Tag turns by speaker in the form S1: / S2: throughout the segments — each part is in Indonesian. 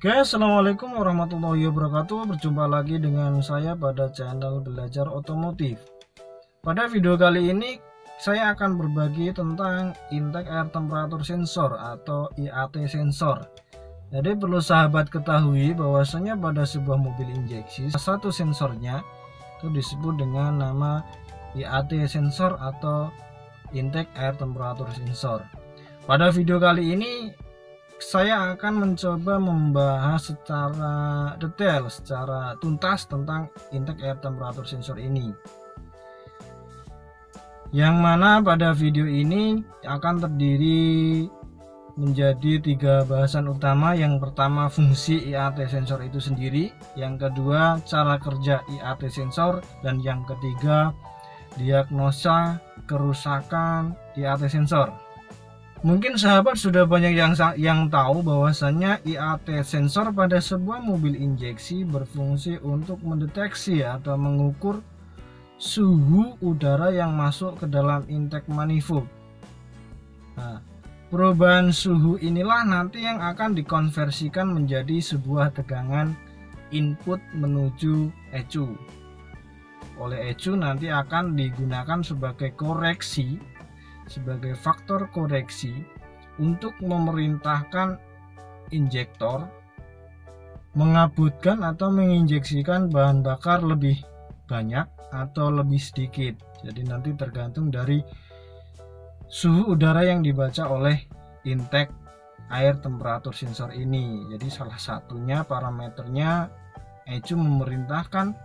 S1: Oke, assalamualaikum warahmatullahi wabarakatuh. Berjumpa lagi dengan saya pada channel belajar otomotif. Pada video kali ini saya akan berbagi tentang intake air temperature sensor atau IAT sensor. Jadi perlu sahabat ketahui bahwasanya pada sebuah mobil injeksi satu sensornya itu disebut dengan nama IAT sensor atau intake air temperature sensor. Pada video kali ini saya akan mencoba membahas secara detail, secara tuntas tentang intake air temperature sensor ini. Yang mana pada video ini akan terdiri menjadi 3 bahasan utama. Yang pertama, fungsi IAT sensor itu sendiri, yang kedua, cara kerja IAT sensor, dan yang ketiga, diagnosa kerusakan IAT sensor. Mungkin sahabat sudah banyak yang tahu bahwasannya IAT sensor pada sebuah mobil injeksi berfungsi untuk mendeteksi atau mengukur suhu udara yang masuk ke dalam intake manifold. Nah, perubahan suhu inilah nanti yang akan dikonversikan menjadi sebuah tegangan input menuju ECU. Oleh ECU nanti akan digunakan sebagai koreksi, sebagai faktor koreksi untuk memerintahkan injektor mengabutkan atau menginjeksikan bahan bakar lebih banyak atau lebih sedikit. Jadi nanti tergantung dari suhu udara yang dibaca oleh intake air temperature sensor ini. Jadi salah satunya parameternya ECU memerintahkan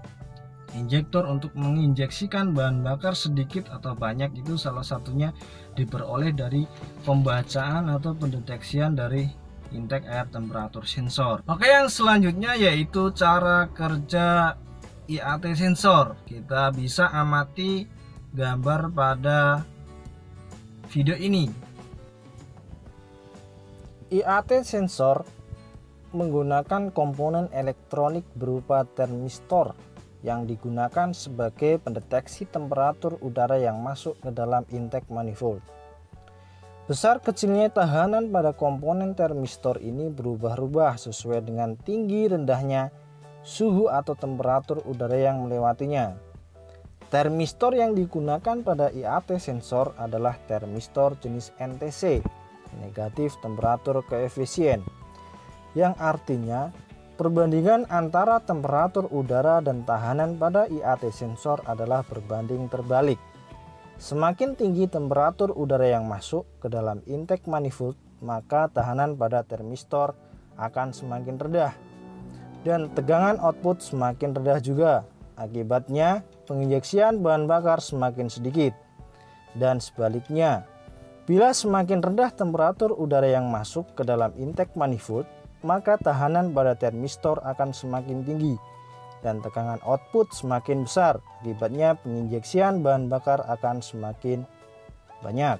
S1: injektor untuk menginjeksikan bahan bakar sedikit atau banyak, itu salah satunya diperoleh dari pembacaan atau pendeteksian dari intake air temperature sensor. Oke, yang selanjutnya yaitu cara kerja IAT sensor. Kita bisa amati gambar pada video ini. IAT sensor menggunakan komponen elektronik berupa termistor yang digunakan sebagai pendeteksi temperatur udara yang masuk ke dalam intake manifold. Besar kecilnya tahanan pada komponen termistor ini berubah-ubah sesuai dengan tinggi rendahnya suhu atau temperatur udara yang melewatinya. Termistor yang digunakan pada IAT sensor adalah termistor jenis NTC, negatif temperatur koefisien, yang artinya perbandingan antara temperatur udara dan tahanan pada IAT sensor adalah berbanding terbalik. Semakin tinggi temperatur udara yang masuk ke dalam intake manifold, maka tahanan pada termistor akan semakin rendah dan tegangan output semakin rendah juga. Akibatnya, penginjeksian bahan bakar semakin sedikit. Dan sebaliknya, bila semakin rendah temperatur udara yang masuk ke dalam intake manifold, maka tahanan pada termistor akan semakin tinggi dan tegangan output semakin besar. Akibatnya penginjeksian bahan bakar akan semakin banyak.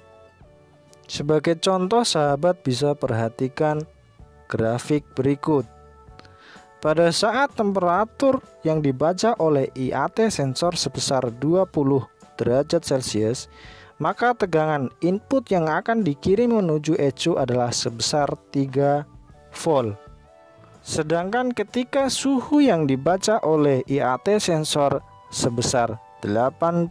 S1: Sebagai contoh, sahabat bisa perhatikan grafik berikut. Pada saat temperatur yang dibaca oleh IAT sensor sebesar 20 derajat Celcius, maka tegangan input yang akan dikirim menuju ECU adalah sebesar 3 volt. Sedangkan ketika suhu yang dibaca oleh IAT sensor sebesar 80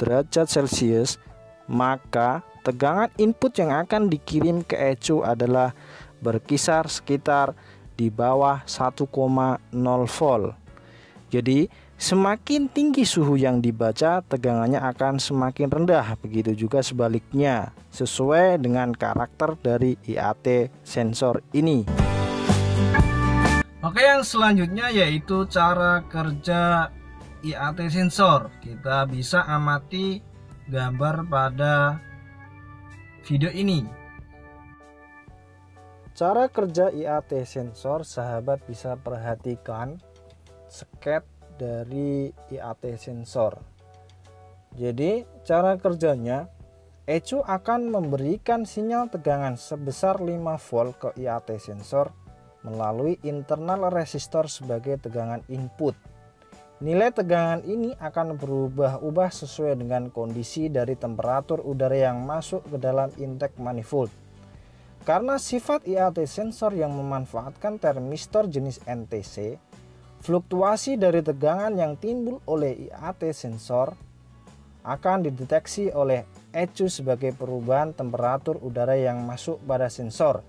S1: derajat Celcius, maka tegangan input yang akan dikirim ke ECU adalah berkisar sekitar di bawah 1,0 volt. Jadi semakin tinggi suhu yang dibaca, tegangannya akan semakin rendah. Begitu juga sebaliknya, sesuai dengan karakter dari IAT sensor ini. Oke, yang selanjutnya yaitu cara kerja IAT sensor. Kita bisa amati gambar pada video ini. Cara kerja IAT sensor, sahabat bisa perhatikan sket dari IAT sensor. Jadi cara kerjanya, ECU akan memberikan sinyal tegangan sebesar 5 volt ke IAT sensor melalui internal resistor sebagai tegangan input. Nilai tegangan ini akan berubah-ubah sesuai dengan kondisi dari temperatur udara yang masuk ke dalam intake manifold. Karena sifat IAT sensor yang memanfaatkan termistor jenis NTC, fluktuasi dari tegangan yang timbul oleh IAT sensor akan dideteksi oleh ECU sebagai perubahan temperatur udara yang masuk pada sensor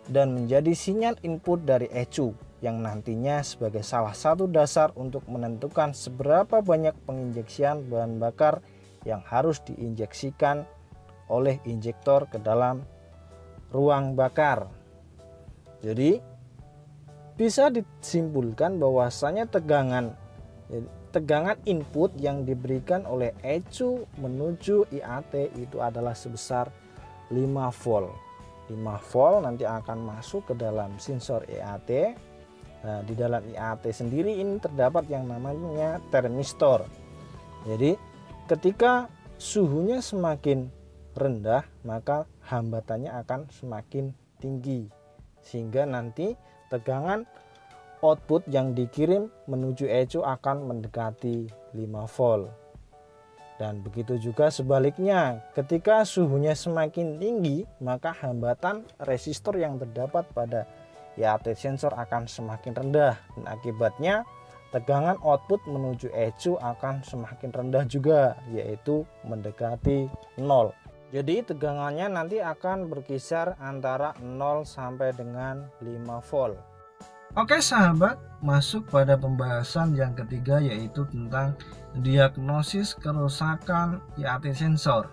S1: dan menjadi sinyal input dari ECU yang nantinya sebagai salah satu dasar untuk menentukan seberapa banyak penginjeksian bahan bakar yang harus diinjeksikan oleh injektor ke dalam ruang bakar. Jadi bisa disimpulkan bahwasanya tegangan input yang diberikan oleh ECU menuju IAT itu adalah sebesar 5 volt. 5 volt nanti akan masuk ke dalam sensor IAT. Nah, di dalam IAT sendiri ini terdapat yang namanya termistor. Jadi ketika suhunya semakin rendah, maka hambatannya akan semakin tinggi, sehingga nanti tegangan output yang dikirim menuju ECU akan mendekati 5 volt. Dan begitu juga sebaliknya, ketika suhunya semakin tinggi, maka hambatan resistor yang terdapat pada IAT sensor akan semakin rendah, dan akibatnya tegangan output menuju ECU akan semakin rendah juga, yaitu mendekati 0. Jadi tegangannya nanti akan berkisar antara 0 sampai dengan 5 volt. Oke sahabat, masuk pada pembahasan yang ketiga, yaitu tentang diagnosis kerusakan IAT sensor.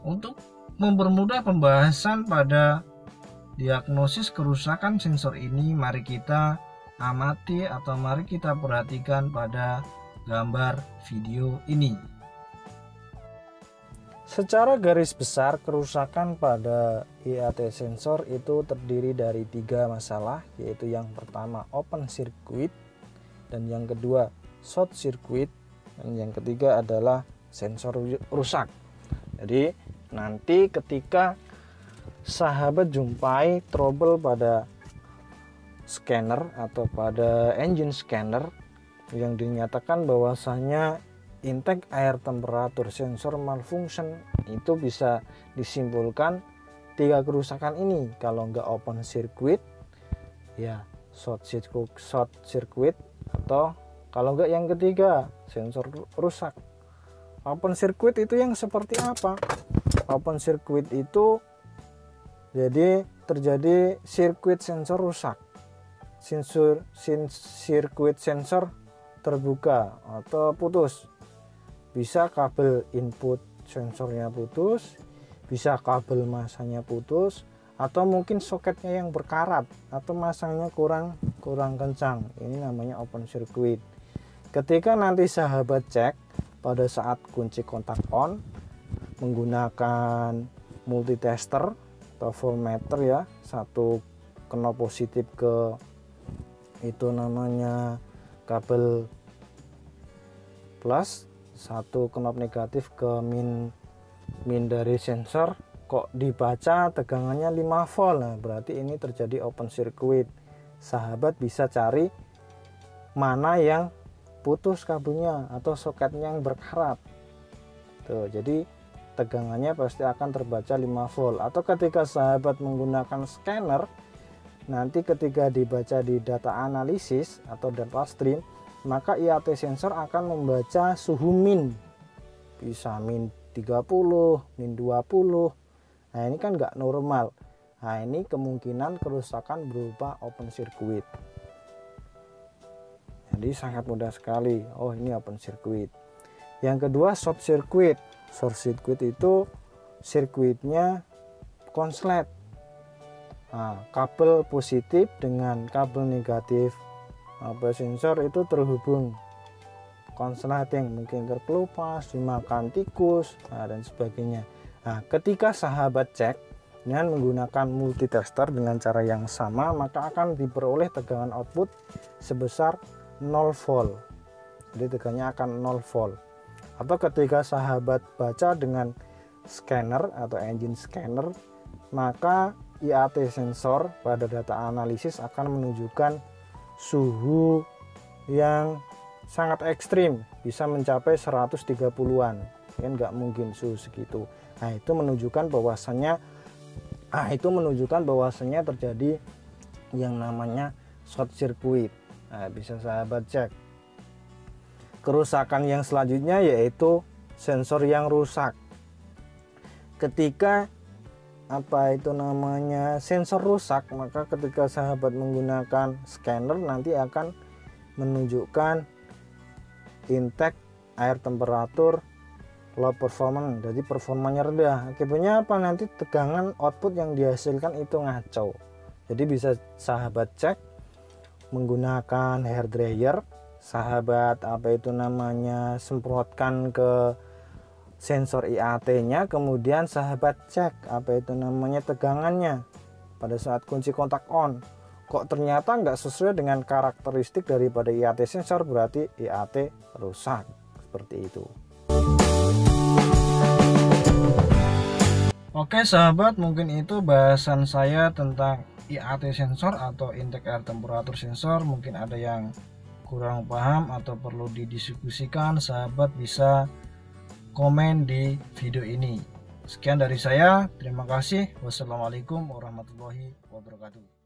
S1: Untuk mempermudah pembahasan pada diagnosis kerusakan sensor ini, mari kita amati atau mari kita perhatikan pada gambar video ini. Secara garis besar, kerusakan pada IAT sensor itu terdiri dari 3 masalah, yaitu yang pertama open circuit, dan yang kedua short circuit, dan yang ketiga adalah sensor rusak. Jadi nanti ketika sahabat jumpai trouble pada scanner atau pada engine scanner yang dinyatakan bahwasanya intake air temperatur sensor malfunction, itu bisa disimpulkan 3 kerusakan ini. Kalau enggak open circuit, ya short circuit, atau kalau enggak yang ketiga sensor rusak. Open circuit itu yang seperti apa? Open circuit itu jadi terjadi sirkuit sensor rusak, sirkuit sensor terbuka atau putus. Bisa kabel input sensornya putus, bisa kabel masanya putus, atau mungkin soketnya yang berkarat atau masangnya kurang kencang. Ini namanya open circuit. Ketika nanti sahabat cek pada saat kunci kontak on menggunakan multitester atau voltmeter ya, satu knob positif ke itu namanya kabel plus, satu knob negatif ke min dari sensor, kok dibaca tegangannya 5 volt. Nah, berarti ini terjadi open circuit. Sahabat bisa cari mana yang putus kabelnya atau soketnya yang berkarat. Tuh, jadi tegangannya pasti akan terbaca 5 volt. Atau ketika sahabat menggunakan scanner, nanti ketika dibaca di data analisis atau data stream, maka IAT sensor akan membaca suhu min, bisa min 30, min 20. Nah ini kan nggak normal. Nah ini kemungkinan kerusakan berupa open circuit. Jadi sangat mudah sekali. Oh ini open circuit. Yang kedua short circuit. Short circuit itu sirkuitnya konslet. Nah, kabel positif dengan kabel negatif sensor itu terhubung konsleting, mungkin terkelupas, dimakan tikus, dan sebagainya. Nah, ketika sahabat cek dengan menggunakan multitester dengan cara yang sama, maka akan diperoleh tegangan output sebesar 0 volt. Jadi tegangannya akan 0 volt. Atau ketika sahabat baca dengan scanner atau engine scanner, maka IAT sensor pada data analisis akan menunjukkan suhu yang sangat ekstrim, bisa mencapai 130-an. Kan nggak mungkin suhu segitu. Nah itu menunjukkan bahwasannya Itu menunjukkan bahwasanya terjadi yang namanya short circuit. Bisa sahabat cek. Kerusakan yang selanjutnya yaitu sensor yang rusak. Ketika sensor rusak, maka ketika sahabat menggunakan scanner nanti akan menunjukkan intake air temperatur low performance, jadi performanya rendah. Akibatnya apa? Nanti tegangan output yang dihasilkan itu ngaco. Jadi bisa sahabat cek menggunakan hair dryer, sahabat semprotkan ke sensor IAT-nya, kemudian sahabat cek tegangannya pada saat kunci kontak on. Kok ternyata nggak sesuai dengan karakteristik daripada IAT sensor, berarti IAT rusak, seperti itu. Oke sahabat, mungkin itu bahasan saya tentang IAT sensor atau intake air temperatur sensor. Mungkin ada yang kurang paham atau perlu didiskusikan, sahabat bisa komen di video ini. Sekian dari saya, terima kasih. Wassalamualaikum warahmatullahi wabarakatuh.